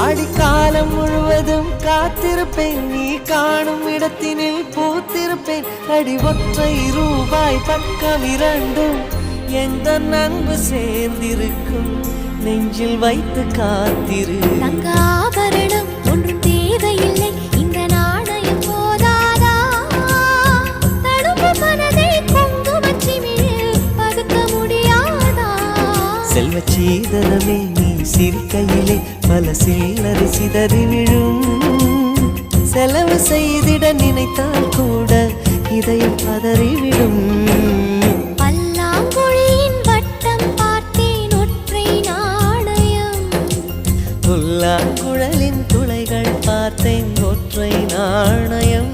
அடிக்காலம் முழுவதும் காத்திருப்பேன், நீ காணும் இடத்தினில் பூத்திருப்பேன். அடி ஒற்றை ரூபாய் பக்கம் இரண்டும் எந்த அன்பு சேர்ந்திருக்கும், நெஞ்சில் வைத்து காத்திரு. தங்க ஆபரணம் ஒன்றும் தேவையில்லை, இந்த நாணயம் போதாதா? தடுப்பு மனதை குங்குமச்சிமிழில் பதுக்க முடியாதா? செல்வ சீதனமே நீ சிரிக்கையிலே பல சில்லறை சிதறி விழும். செலவு செய்திட நினைத்தால் கூட இதயம் பதறிவிடும். பல்லாங்குழியின் வட்டம் பார்த்தேன் ஒற்றை நாணயம், புல்லாங்குழலின் துளைகள் பார்த்தேன் ஒற்றை நாணயம்.